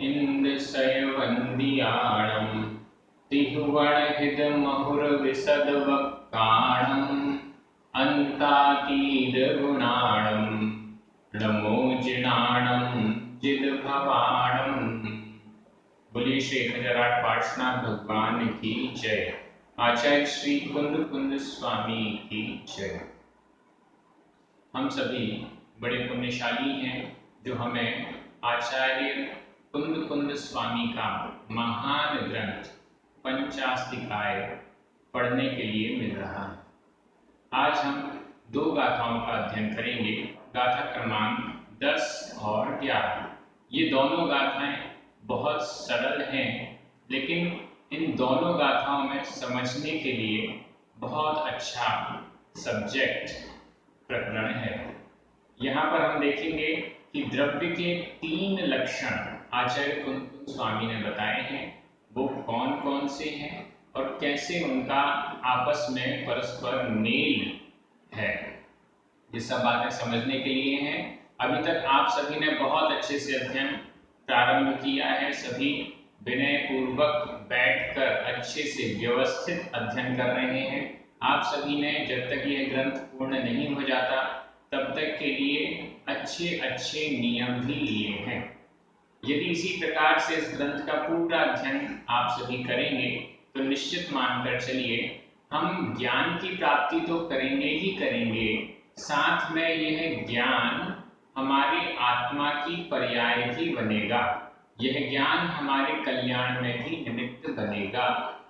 इन्द्रशयवन्द्याणं तिहुवणहितमहुरविशदवक्काणम् अन्तातीतगुणाणं नमोजिनाणं जिदभवाणं। बोलिए श्री 1008 पार्श्वनाथ भगवान की जय। आचार्य श्री कुंद कुंद स्वामी की जय। हम सभी बड़े पुण्यशाली हैं जो हमें आचार्य कुंद कुंद स्वामी का महान ग्रंथ पंचास्तिकाय पढ़ने के लिए मिल रहा है। आज हम दो गाथाओं का अध्ययन करेंगे, गाथा क्रमांक 10 और 11। ये दोनों गाथाएं बहुत सरल हैं, लेकिन इन दोनों गाथाओं में समझने के लिए बहुत अच्छा सब्जेक्ट प्रकरण है। यहाँ पर हम देखेंगे कि द्रव्य के 3 लक्षण आचार्य कुंद स्वामी ने बताए हैं, वो कौन कौन से हैं और कैसे उनका आपस में परस्पर मेल है। ये सब बातें समझने के लिए हैं। अभी तक आप सभी ने बहुत अच्छे से अध्ययन प्रारंभ किया है। सभी विनय पूर्वक बैठकर अच्छे से व्यवस्थित अध्ययन कर रहे हैं। आप सभी ने जब तक यह ग्रंथ पूर्ण नहीं हो जाता तब तक के लिए अच्छे अच्छे नियम भी लिए हैं। यदि इसी प्रकार से इस ग्रंथ का पूरा अध्ययन आप सभी करेंगे तो निश्चित मानकर चलिए हम ज्ञान की प्राप्ति तो करेंगे ही करेंगे, साथ में यह ज्ञान हमारी आत्मा की पर्याय भी बनेगा। यह ज्ञान हमारे कल्याण में भी निमित्त बनेगा,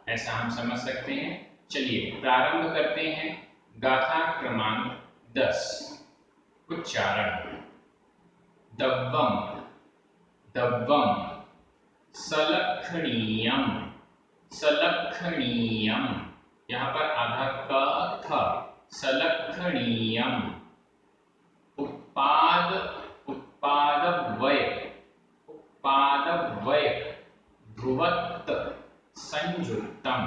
ऐसा हम समझ सकते हैं। चलिए प्रारंभ करते हैं। गाथा क्रमांक 10। उच्चारण। दव्वम दव्वम सलक्षणीयम सलक्षणीयम। यहाँ पर आधा क था। सलक्षणीयम। उत्पाद उत्पादव्यय उत्पादव्यय ध्रुवत् संयुक्तम।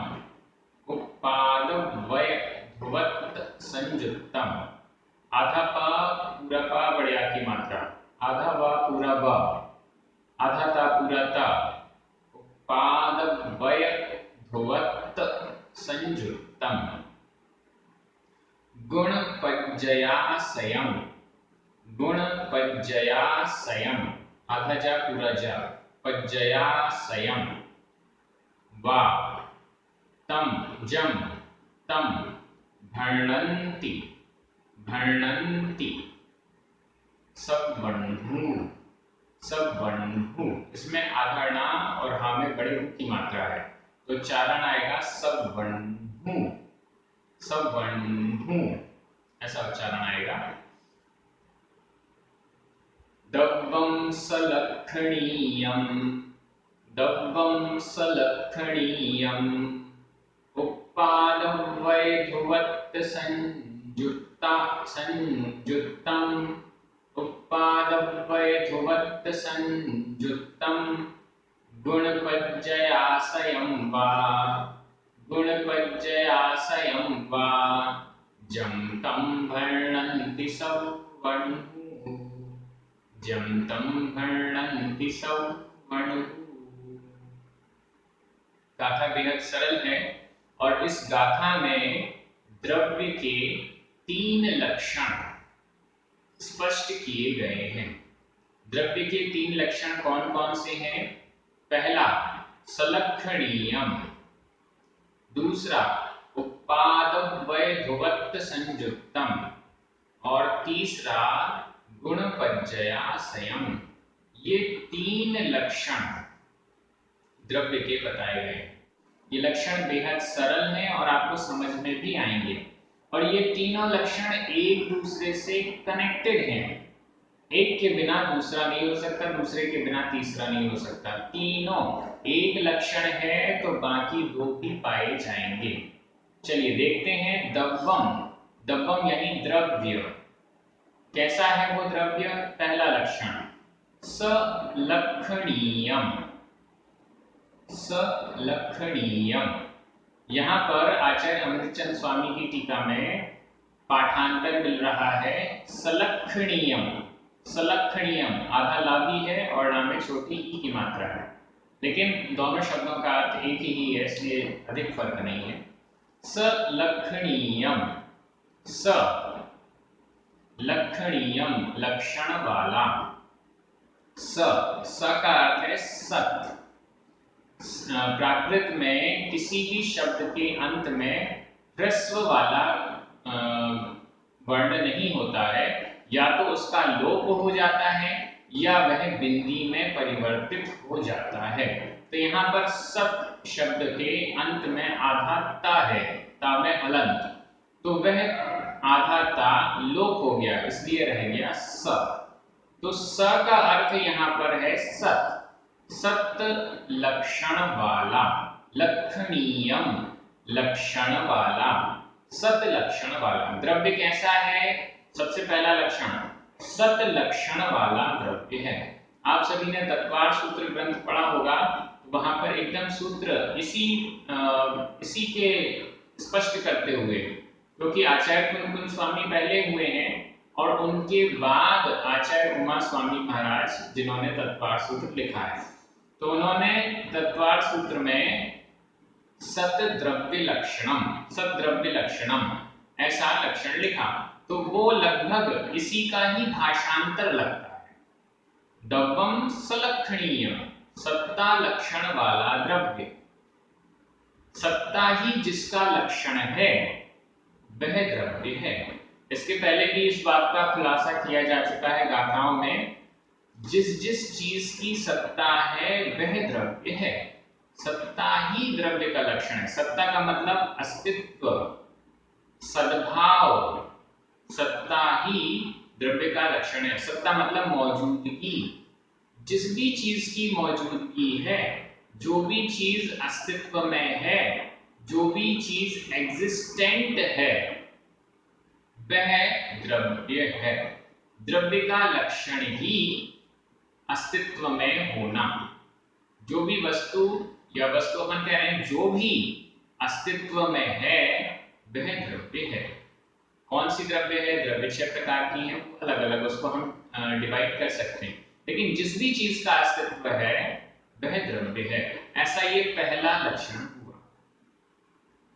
उत्पादव्यय ध्रुवत् संयुक्तम। आधा प पूरा प बढ़िया की मात्रा, आधा व पूरा व, आधा ता पूरा ता। उत्पादव्यय ध्रुवत् संयुक्तम। गुणपज्जयासयम् गुणपज्जयासयम्। आधा जा पूरा जा। पज्जयासयम्। वा तम जम तम भर्णन्ति भर्णन्ति। सवर्णु सवर्णु। इसमें आधा ना और हा में बड़े ऊ की मात्रा है, तो उच्चारण आएगा सवर्णु सवर्णु, ऐसा उच्चारण आएगा। दव्वं सलक्षणीयं दव्वं सलक्षणीयं। उत्पादव्यय ध्रुवत् संयुक्तम्। उत्पादव्यय ध्रुवत् संयुक्तम्। गुणपज्जयासयं वा गुणपज्जयासयं वा। जं तं भर्णन्ति सवर्णु जं तं भर्णन्ति सवर्णु। गाथा बेहद सरल है और इस गाथा में द्रव्य के 3 लक्षण स्पष्ट किए गए हैं। द्रव्य के 3 लक्षण कौन कौन से हैं? पहला सलक्षणीयम, दूसरा उत्पादव्यय ध्रुवत् संयुक्तम और तीसरा गुणपज्जयासयम्। ये 3 लक्षण द्रव्य के बताए गए। ये लक्षण बेहद सरल हैं और आपको समझ में भी आएंगे, और ये तीनों लक्षण एक दूसरे से कनेक्टेड हैं। एक के बिना दूसरा नहीं हो सकता, दूसरे के बिना तीसरा नहीं हो सकता। तीनों एक लक्षण है तो बाकी 2 भी पाए जाएंगे। चलिए देखते हैं। दव्वम, दव्वम यानी द्रव्य। कैसा है वो द्रव्य? पहला लक्षण सलक्षणीयम सलक्षणीयम। यहाँ पर आचार्य अमृतचंद स्वामी की टीका में पाठांतर मिल रहा है सलक्षणीयम। सलक्षणीयम, आधा ला भी है और ला में छोटी ई की मात्रा है, लेकिन दोनों शब्दों का अर्थ एक ही है, इसलिए अधिक फर्क नहीं है। सलक्षणीयम, सलक्षणीयम लक्षण वाला। स का अर्थ है सत। प्राकृत में किसी भी शब्द के अंत में ह्रस्व वाला वर्ण नहीं होता है, या तो उसका लोप हो जाता है या वह बिंदी में परिवर्तित हो जाता है। तो यहाँ पर सत शब्द के अंत में आधा ता है, ता में हलंत, तो वह आधा ता लोप हो गया, इसलिए रह गया स। तो स का अर्थ यहाँ पर है सत, सत लक्षण वाला, लक्षणीयम लक्षण वाला, सत लक्षण वाला। द्रव्य कैसा है? सबसे पहला लक्षण सत लक्षण वाला द्रव्य है। आप सभी ने तत्वार सूत्र ग्रंथ पढ़ा होगा, तो वहां पर एकदम सूत्र इसी के स्पष्ट करते हुए, क्योंकि आचार्य कुंद स्वामी पहले हुए हैं और उनके बाद आचार्य उमा स्वामी महाराज जिन्होंने तत्वार सूत्र लिखा है, तो उन्होंने तत्वार सूत्र में सत द्रव्य लक्षणम ऐसा लक्षण लिखा, तो वो लगभग इसी का ही भाषांतर लगता है। द्रव्यम सलक्षणीयम, सत्ता लक्षण वाला द्रव्य, सत्ता ही जिसका लक्षण है वह द्रव्य है। इसके पहले भी इस बात का खुलासा किया जा चुका है गाथाओं में, जिस जिस चीज की सत्ता है वह द्रव्य है। सत्ता ही द्रव्य का लक्षण है। सत्ता का मतलब अस्तित्व, सद्भाव, सत्ता ही द्रव्य का लक्षण है। सत्ता मतलब मौजूदगी, जिस भी चीज की मौजूदगी है, जो भी चीज अस्तित्व में है, जो भी चीज एग्जिस्टेंट है, वह द्रव्य है। द्रव्य का लक्षण ही अस्तित्व में होना। जो भी वस्तु या वस्तु अपन कह रहे हैं, जो भी अस्तित्व में है वह द्रव्य है। कौन सी द्रव्य है? द्रव्य 6 प्रकार की हैं, अलग अलग, उसको हम डिवाइड कर सकते हैं, लेकिन जिस भी चीज का अस्तित्व है वह द्रव्य है। ऐसा ये पहला लक्षण हुआ,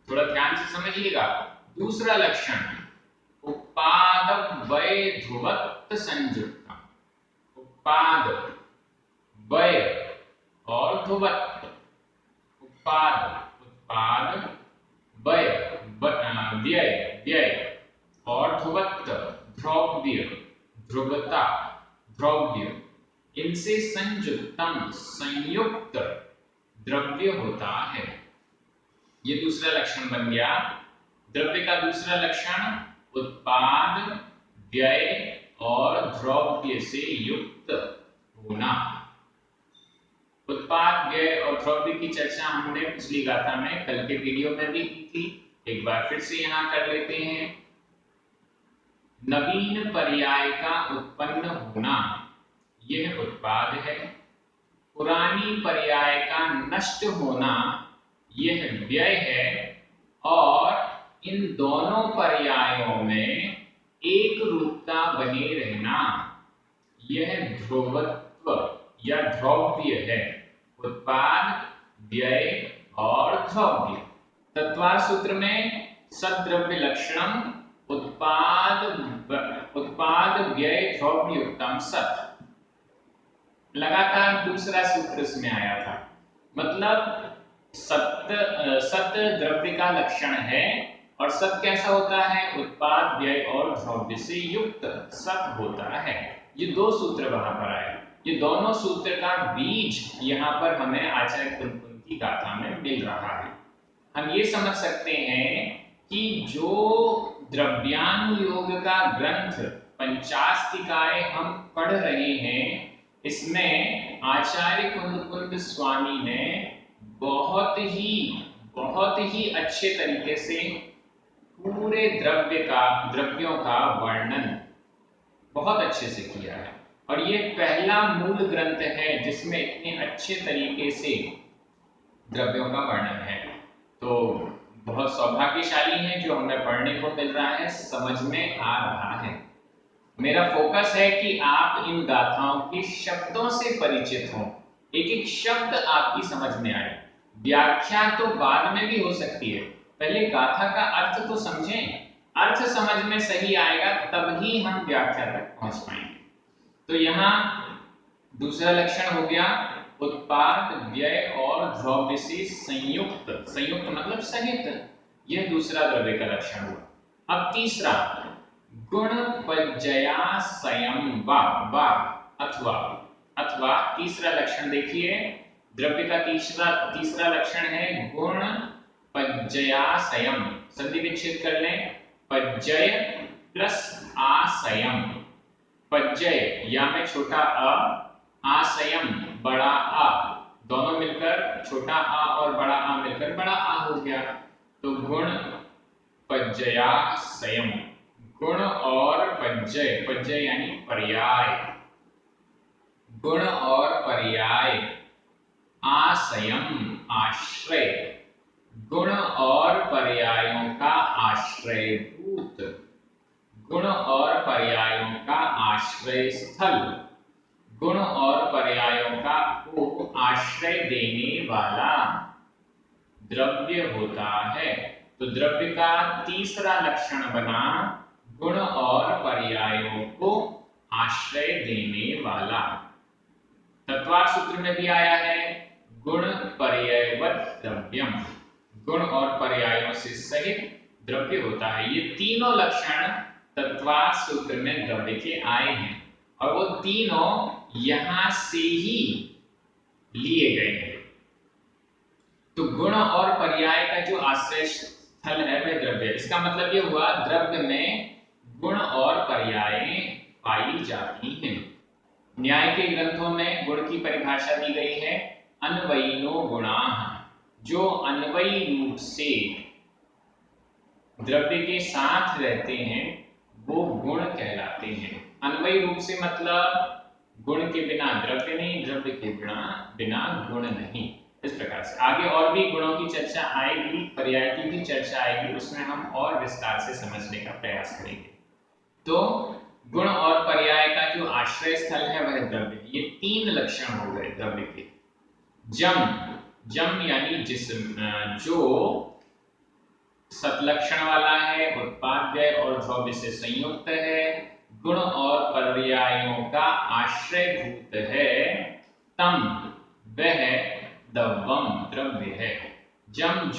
थोड़ा ध्यान से समझिएगा। दूसरा लक्षण उत्पाद वय ध्रुवत्व संयुक्त। उत्पाद वय और ध्रुवत्व, उत्पाद वय व्यय और ध्रुवत्व द्रव्य, ध्रुवता द्रव्य, इनसे संयुक्तम संयुक्त द्रव्य होता है। ये दूसरा लक्षण बन गया। द्रव्य का दूसरा लक्षण उत्पाद व्यय और द्रव्य से युक्त होना। उत्पाद व्यय और द्रव्य की चर्चा हमने पिछली गाथा में कल के वीडियो में भी की थी, एक बार फिर से यहाँ कर लेते हैं। नवीन पर्याय का उत्पन्न होना यह उत्पाद है। पुरानी पर्याय का नष्ट होना यह व्यय है। और इन दोनों पर्यायों में एक रूपता बने रहना यह ध्रुवत्व या द्रव्य है। उत्पाद व्यय और द्रव्य। तत्वार सूत्र में सद्द्रव्य लक्षणम उत्पाद व्यय द्रव्य युक्तम सत्। लगातार दूसरा सूत्र इसमें आया था, मतलब सत्य द्रव्य का लक्षण है। और सत कैसा होता है? उत्पाद व्यय और द्रव्य से युक्त सत होता है। ये दो सूत्र वहां पर आए। ये दोनों सूत्र का बीज यहाँ पर हमें आचार्य कुंद की गाथा में मिल रहा है। हम ये समझ सकते हैं कि जो द्रव्यानुयोग का ग्रंथ पंचास्तिकाए हम पढ़ रहे हैं, इसमें आचार्य कुंद स्वामी ने बहुत ही अच्छे तरीके से पूरे द्रव्यों का वर्णन बहुत अच्छे से किया है। और ये पहला मूल ग्रंथ है जिसमें इतने अच्छे तरीके से द्रव्यों का वर्णन है। तो बहुत सौभाग्यशाली है जो हमें पढ़ने को मिल रहा है, समझ में आ रहा है। मेरा फोकस है कि आप इन गाथाओं के शब्दों से परिचित हों, एक एक शब्द आपकी समझ में आए। व्याख्या तो बाद में भी हो सकती है, पहले गाथा का अर्थ तो समझें। अर्थ समझ में सही आएगा तभी हम व्याख्या तक पहुंच पाएंगे। तो यहाँ दूसरा लक्षण हो गया उत्पाद, व्यय और द्रव्य से संयुक्त, संयुक्त मतलब सहित, यह दूसरा द्रव्य का लक्षण हुआ। अब तीसरा गुण पज्जयासयम वा अथवा, अथवा तीसरा लक्षण देखिए, द्रव्य का तीसरा लक्षण है गुण पज्जयासयम। संधि विच्छेद कर लें, पज्जय प्लस आसयम। पज्जय या में छोटा अ, आसयम बड़ा आ, दोनों मिलकर छोटा आ और बड़ा आ मिलकर बड़ा आ हो गया। तो गुण पज्जयासयम, गुण और पज्जय, पज्जय यानी पर्याय, गुण और पर्याय, आसयम आश्रय, गुण और पर्यायों का आश्रयभूत, गुण और पर्यायों का आश्रय स्थल, गुण और पर्यायों का को आश्रय देने वाला द्रव्य होता है। तो द्रव्य का तीसरा लक्षण बना गुण और पर्यायों को आश्रय देने वाला। तत्वार्थ सूत्र में भी आया है गुण पर्यायवत् द्रव्यम, गुण और पर्यायों से सहित द्रव्य होता है। ये तीनों लक्षण तत्वार्थ सूत्र में द्रव्य के आए हैं और वो तीनों यहां से ही लिए गए हैं। तो गुण और पर्याय का जो आश्रय स्थल है वह द्रव्य, इसका मतलब ये हुआ द्रव्य में गुण और पर्यायें पाई जाती हैं। न्याय के ग्रंथों में गुण की परिभाषा दी गई है अन्वयिनो गुणाः, जो अन्वयी रूप से द्रव्य के साथ रहते हैं वो गुण कहलाते हैं। अन्वयी रूप से मतलब गुण के बिना द्रव्य नहीं, द्रव्य के बिना गुण नहीं। इस प्रकार से आगे और भी गुणों की चर्चा आएगी, पर्याय की भी चर्चा आएगी, उसमें हम और विस्तार से समझने का प्रयास करेंगे। तो गुण और पर्याय का जो आश्रय स्थल है वह द्रव्य, ये तीन लक्षण हो गए द्रव्य के। जम, जम यानी जिस्म, जो सतलक्षण वाला है, उत्पाद व्यय और द्रव्य से संयुक्त है, गुण और पर्यायों का आश्रयभूत है, तम वह द्रव्यम द्रव्य है। जम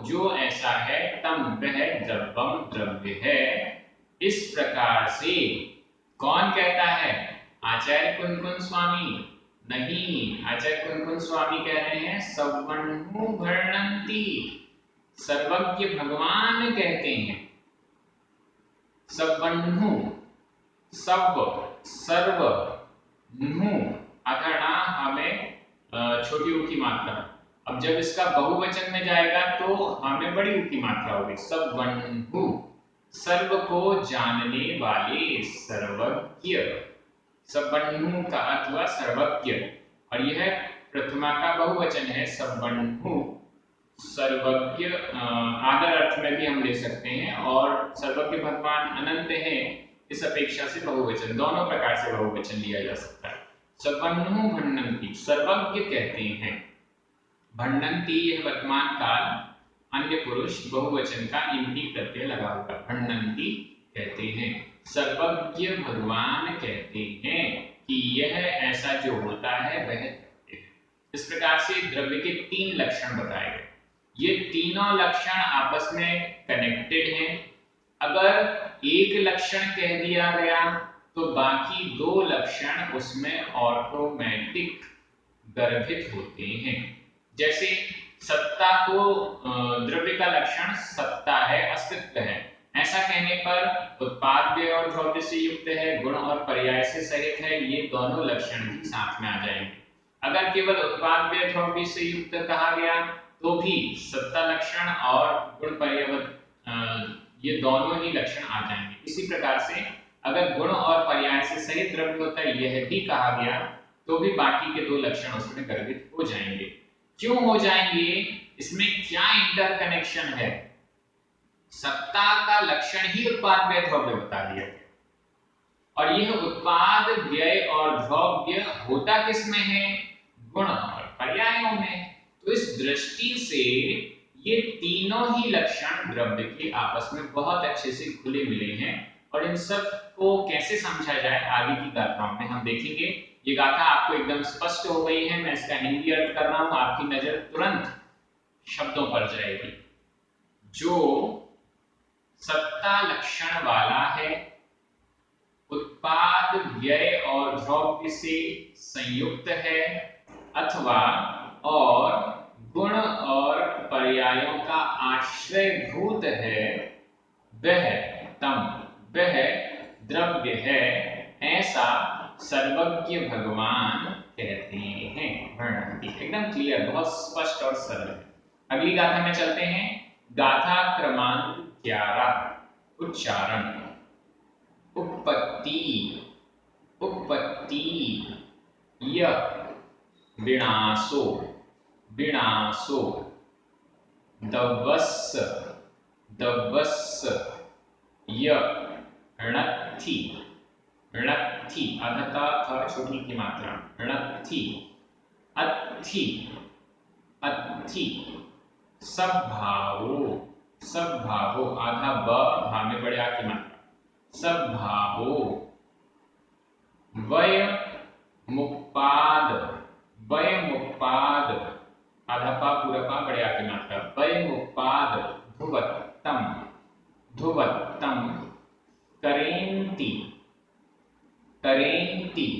जो ऐसा है, तम वह द्रव्यम द्रव्य है। इस प्रकार से कौन कहता है? आचार्य कुनकुन स्वामी नहीं, आचार्य कुनकुन स्वामी कह रहे हैं सवर्णु वर्णन्ति, सर्वज्ञ भगवान कहते हैं। सवर्णु, सब, सर्व, नु अथर्णा हमें छोटी ऊ की मात्रा। अब जब इसका बहुवचन में जाएगा तो हमें बड़ी ऊ की मात्रा होगी। सवर्णु, सर्व को जानने वाले, सर्वज्ञ। सवर्णु का अर्थ हुआ सर्वज्ञ और यह प्रथमा का बहुवचन है सवर्णु। सर्वज्ञ आदर अर्थ में भी हम ले सकते हैं और सर्वज्ञ भगवान अनंत है, इस अपेक्षा से बहुवचन, दोनों प्रकार से बहुवचन लिया जा सकता है। सवर्णु भण्णन्ति, सर्वज्ञ कहते हैं। भण्णन्ति यह वर्तमान काल अन्य पुरुष बहुवचन का इंति प्रत्यय लगा होगा, भण्णन्ति कहते हैं। सर्वज्ञ भगवान कहते हैं कि यह ऐसा जो होता है वह है। इस प्रकार से द्रव्य के तीन लक्षण बताए गए। ये तीनों लक्षण आपस में कनेक्टेड हैं। अगर एक लक्षण कह दिया गया तो बाकी दो लक्षण उसमें ऑटोमेटिक गर्भित होते हैं। जैसे सत्ता को द्रव्य का लक्षण सत्ता है, अस्तित्व है, ऐसा कहने पर उत्पाद व्यय और द्रव्य से युक्त है, गुण और पर्याय से सहित है, ये दोनों लक्षण भी साथ में आ जाएंगे। अगर केवल उत्पाद व्यय द्रव्य से युक्त कहा गया तो भी सत्ता लक्षण और गुण पर्याय ये दोनों ही लक्षण आ जाएंगे। इसी प्रकार से अगर गुण और पर्याय से सहित द्रव्य होता है यह भी कहा गया तो भी बाकी के दो लक्षण उसमें गर्भित हो जाएंगे। क्यों हो जाएंगे? इसमें क्या इंटरकनेक्शन है? सत्ता का लक्षण ही उत्पाद व्यय द्रव्य बता दिया गया। और यह उत्पाद, व्यय और द्रव्य होता किसमें है? गुण और पर्यायों में। तो इस दृष्टि से ये तीनों ही लक्षण द्रव्य के आपस में बहुत अच्छे से खुले मिले हैं, और इन सब को कैसे समझा जाए आगे की गाथाओं में हम देखेंगे। ये गाथा आपको एकदम स्पष्ट हो गई है, मैं इसका हिंदी अर्थ कर रहा हूं, आपकी नजर तुरंत शब्दों पर जाएगी। जो सत्ता लक्षण वाला है, उत्पाद, व्यय और द्रव्य से संयुक्त है, अथवा और गुण और पर्यायों का आश्रयभूत है, वह वह द्रव्य है, ऐसा सर्वज्ञ भगवान कहते हैं। वर्णन एकदम क्लियर, बहुत स्पष्ट और सरल है। अगली गाथा में चलते हैं। गाथा क्रमांक 11, उच्चारण। उत्पत्ति य विनाशो दवस्स य णत्थि अधता था छोटी की मात्रा, णत्थि अत्थि सद्भावो आधा ब भा में बड़े आ की मात्रा, सद्भावो वय मुक्पाद आधा पा पूरा पा बड़े आ की मात्रा, वय मुक्पाद ध्रुवत्तम करेन्ति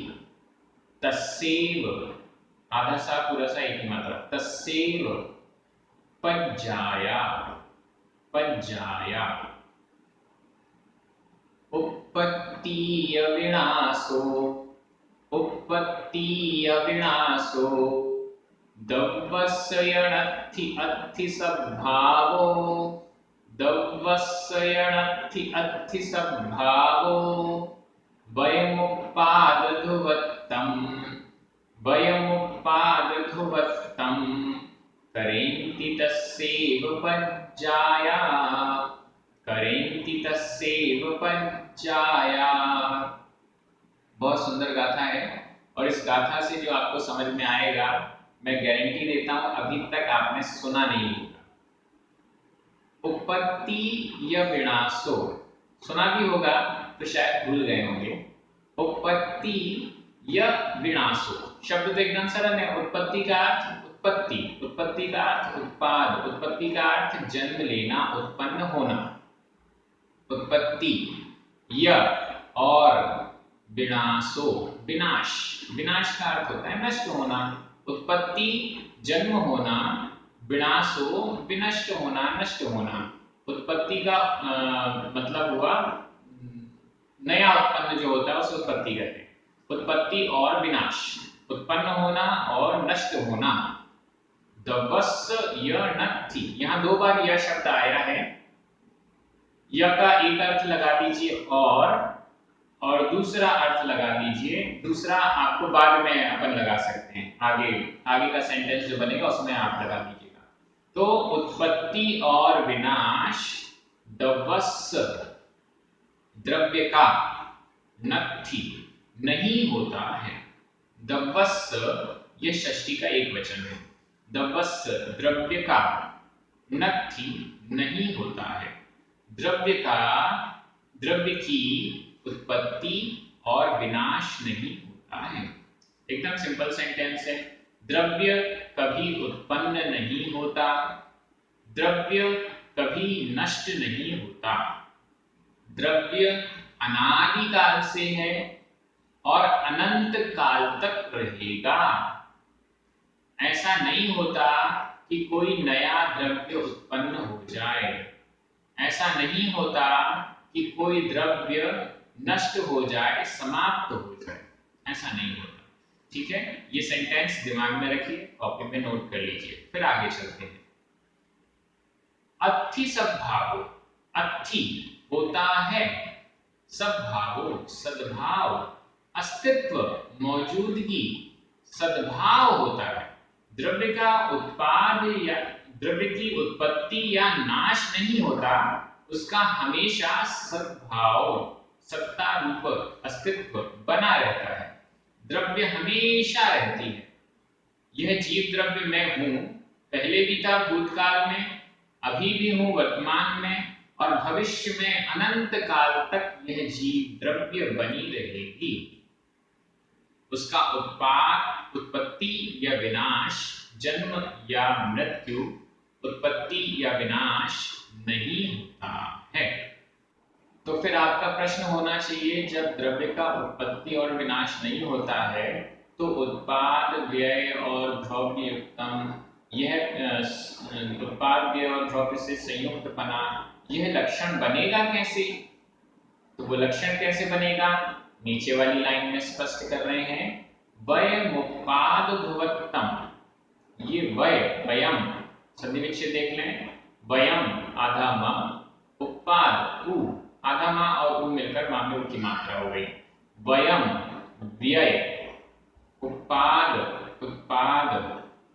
तस्सेव आधा सा पूरा सा एक ही मात्रा, तस्सेव पज्जाया उत्पत्ति विनाशो दवस्यणत्थि अत्थि सद्भावो वयमुत्पाद ध्रुवत्तम करेन्ति तस्सेव पज्जाया। बहुत सुंदर गाथा है, और इस गाथा से जो आपको समझ में आएगा, मैं गारंटी देता हूं अभी तक आपने सुना नहीं होगा। उत्पत्ति या विनाशो सुना भी होगा तो शायद भूल गए होंगे। उत्पत्ति या विनाशो शब्द तो एकदम सरल है। उत्पत्ति का अर्थ उत्पत्ति का अर्थ उत्पाद, उत्पत्ति का अर्थ जन्म लेना, उत्पन्न होना। उत्पत्ति या और विनाशो विनाश का अर्थ होता है नष्ट होना। उत्पत्ति जन्म होना, विनाशो विनष्ट होना, नष्ट होना। उत्पत्ति का मतलब हुआ नया उत्पन्न जो होता है उसे उत्पत्ति कहते हैं। उत्पत्ति और विनाश, उत्पन्न होना और नष्ट होना। दवस्यणत्थि, यहाँ दो बार यह शब्द आया है। यह का एक अर्थ लगा दीजिए और दूसरा अर्थ लगा दीजिए। दूसरा आपको बाद में अपन लगा सकते हैं, आगे का सेंटेंस जो बनेगा उसमें आप लगा दीजिएगा। तो उत्पत्ति और विनाश दवस्य द्रव्य का नत्थि नहीं होता है। दवस्य ये षष्ठी का एक वचन है। दवस्य द्रव्य का नत्थि नहीं होता है। द्रव्य की उत्पत्ति और विनाश नहीं होता है। एकदम सिंपल सेंटेंस है। द्रव्य कभी उत्पन्न नहीं होता, द्रव्य कभी नष्ट नहीं होता। द्रव्य अनादि काल से है और अनंत काल तक रहेगा। ऐसा नहीं होता कि कोई नया द्रव्य उत्पन्न हो जाए, ऐसा नहीं होता कि कोई द्रव्य नष्ट हो जाए, समाप्त हो जाए, ऐसा नहीं होता। ठीक है, ये सेंटेंस दिमाग में रखिए, कॉपी में नोट कर लीजिए। फिर आगे चलते हैं। अत्थि सद्भावो, अत्थि होता है, सद्भावो सद्भाव, अस्तित्व, मौजूदगी, सद्भाव होता है। द्रव्य का उत्पाद या द्रव्य की उत्पत्ति या नाश नहीं होता, उसका हमेशा सद्भाव सत्ता रूप अस्तित्व बना रहता है, द्रव्य हमेशा रहती है। यह जीव द्रव्य मैं हूं, पहले भी था, भूतकाल में, अभी भी हूं, वर्तमान में और भविष्य में अनंत काल तक यह जीव द्रव्य बनी रहेगी। उसका उत्पाद, उत्पत्ति या विनाश, जन्म या मृत्यु, उत्पत्ति या विनाश नहीं होता है। तो फिर आपका प्रश्न होना चाहिए, जब द्रव्य का उत्पत्ति और विनाश नहीं होता है तो उत्पाद, व्यय और द्रव्ययुक्तम, यह उत्पाद, व्यय और द्रव्य से संयुक्त बना, यह लक्षण बनेगा कैसे? तो वो लक्षण कैसे बनेगा, नीचे वाली लाइन में स्पष्ट कर रहे हैं। वयमुत्पाद ध्रुवत्तम, ये वय, वयम, संधि विच्छेद देख लें, वयम आधा म, उत्पाद उ, आधा मा और उ मिलकर मा में उ की मात्रा हो गई। वयम व्यय, उत्पाद उत्पाद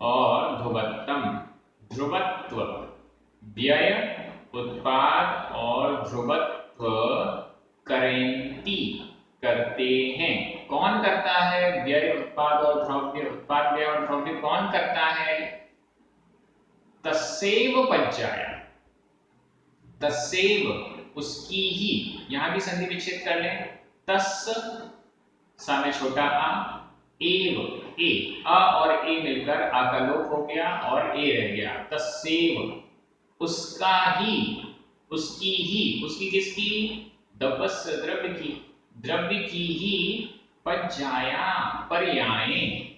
और ध्रुवत्तम ध्रुवत्व, व्यय, उत्पाद और ध्रुवत्व करेंती, करते हैं। कौन करता है? व्यय, उत्पाद और द्रव्य, उत्पाद, व्यय और द्रव्य कौन करता है? तस्सेव पज्जाया, तस्सेव उसकी ही, यहां भी संधि विच्छेद कर लें, तस् सा में छोटा आ, एव ए, अ और ए मिलकर आ का लोप हो गया और ए रह गया, तस्सेव उसका ही, उसकी ही, उसकी किसकी? दपस द्रव्य की, द्रव्य की ही पज्जाया पर्यायें,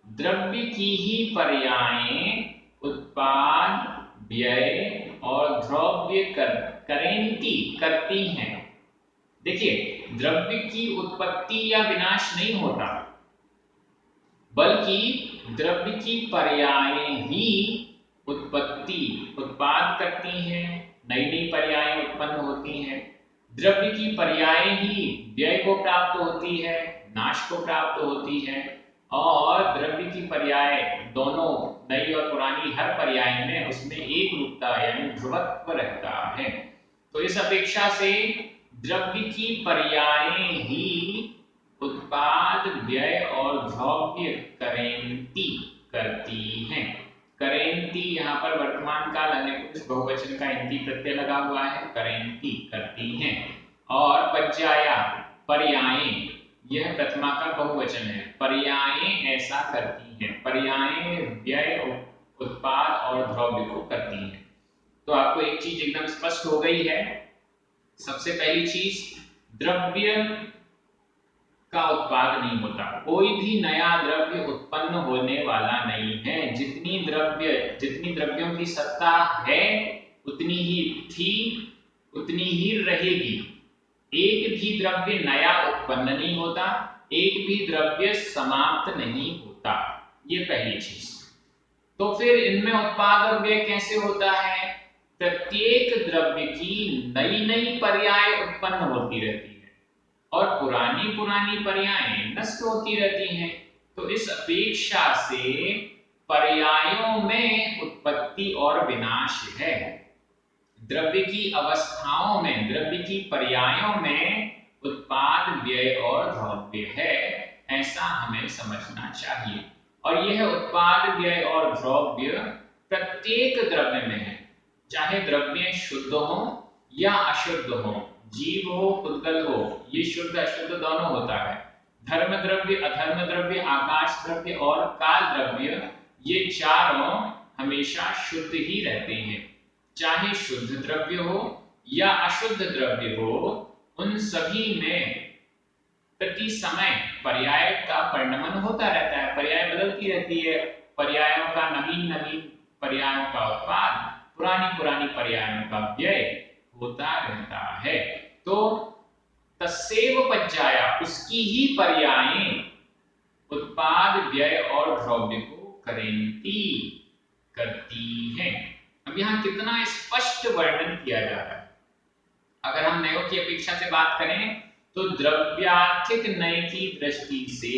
द्रव्य की ही पर्यायें उत्पाद, व्यय और द्रव्य करेंती, करती हैं। देखिए, द्रव्य की उत्पत्ति या विनाश नहीं होता, बल्कि द्रव्य की पर्यायें ही उत्पत्ति, उत्पाद करती हैं, नई नई पर्यायें उत्पन्न होती हैं। द्रव्य की पर्यायें ही व्यय को प्राप्त होती है, नाश को प्राप्त होती है, और द्रव्य की पर्याय दोनों, नई और पुरानी, हर पर्याय में उसमें एक रूपता यानी ध्रुवत्व रहता है। तो इस अपेक्षा से द्रव्य की पर्यायें ही उत्पाद, व्यय और द्रव्य करेंती, करती हैं। करेंती यहाँ पर वर्तमान काल अनेक बहुवचन का इंती प्रत्यय लगा हुआ है, करेंती, करती हैं। और पज्जाया पर्यायें, यह प्रथमा का बहुवचन है, पर्यायें ऐसा करती हैं, पर्यायें व्यय, उत्पाद और द्रव्य को करती हैं। तो आपको एक चीज एकदम स्पष्ट हो गई है। सबसे पहली चीज, द्रव्य का उत्पाद नहीं होता, कोई भी नया द्रव्य उत्पन्न होने वाला नहीं है। जितनी द्रव्यों की सत्ता है उतनी ही थी, उतनी ही रहेगी। एक भी द्रव्य नया उत्पन्न नहीं होता, एक भी द्रव्य समाप्त नहीं होता, ये पहली चीज। तो फिर इनमें उत्पाद और व्यय कैसे होता है? प्रत्येक द्रव्य की नई नई पर्याय उत्पन्न होती रहती है और पुरानी पुरानी पर्यायें नष्ट होती रहती हैं। तो इस अपेक्षा से पर्यायों में उत्पत्ति और विनाश है। द्रव्य की अवस्थाओं में, द्रव्य की पर्यायों में उत्पाद, व्यय और द्रव्य है, ऐसा हमें समझना चाहिए। और यह उत्पाद, व्यय और द्रव्य प्रत्येक द्रव्य में है, चाहे द्रव्य शुद्ध हो या अशुद्ध हो, जीव हो, पुद्गल हो, ये शुद्ध अशुद्ध दोनों होता है। धर्म द्रव्य, अधर्म द्रव्य, आकाश द्रव्य और काल द्रव्य, ये चारों हमेशा शुद्ध ही रहते हैं। चाहे शुद्ध द्रव्य हो या अशुद्ध द्रव्य हो, उन सभी में प्रति समय पर्याय का परिणमन होता रहता है, पर्याय बदलती रहती है। पर्यायों का नवीन पर्यायों का उत्पाद, पुरानी पुरानी पर्यायों का व्यय होता रहता है। तो तस्सेव पज्जाया, उसकी ही पर्यायें उत्पाद, व्यय और द्रव्य को करेंती, करती हैं। अब यहाँ कितना स्पष्ट वर्णन किया जा रहा है। अगर हम नयों की अपेक्षा से बात करें तो द्रव्यार्थिक नय की दृष्टि से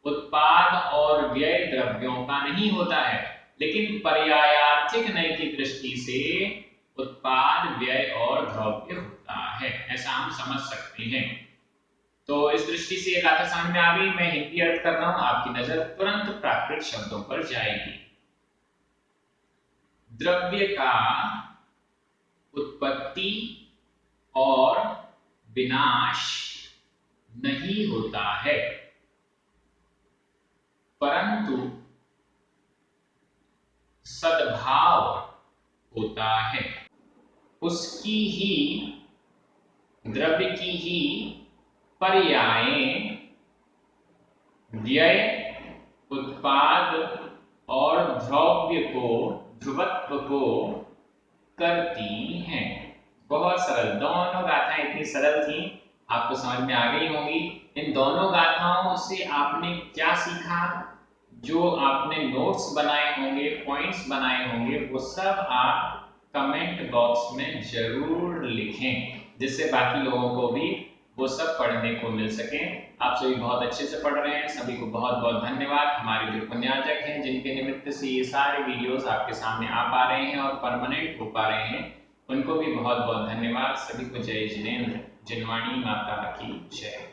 उत्पाद और व्यय द्रव्यों का नहीं होता है, लेकिन पर्यायार्थिक नय की दृष्टि से उत्पाद, व्यय और द्रव्य होता रहा है, ऐसा हम समझ सकते हैं। तो इस दृष्टि से ये गाथा समझ में आ गई। मैं हिंदी अर्थ कर रहा हूं, आपकी नजर तुरंत प्राकृत शब्दों पर जाएगी। द्रव्य का उत्पत्ति और विनाश नहीं होता है, परंतु सद्भाव होता है। उसकी ही, द्रव्य की ही पर्यायें व्यय, उत्पाद और ध्रुवत्व को करती हैं। बहुत सरल, दोनों गाथाएं इतनी सरल थी, आपको समझ में आ गई होंगी। इन दोनों गाथाओं से आपने क्या सीखा? जो आपने नोट्स बनाए होंगे, पॉइंट्स बनाए होंगे, वो सब आप कमेंट बॉक्स में जरूर लिखें, जिससे बाकी लोगों को भी वो सब पढ़ने को मिल सके। आप सभी बहुत अच्छे से पढ़ रहे हैं, सभी को बहुत बहुत धन्यवाद। हमारे जो पुण्यार्चक हैं, जिनके निमित्त से ये सारे वीडियोस आपके सामने आ पा रहे हैं और परमानेंट हो पा रहे हैं, उनको भी बहुत बहुत धन्यवाद। सभी को जय जिनेंद्र। जिनवाणी माता की जय।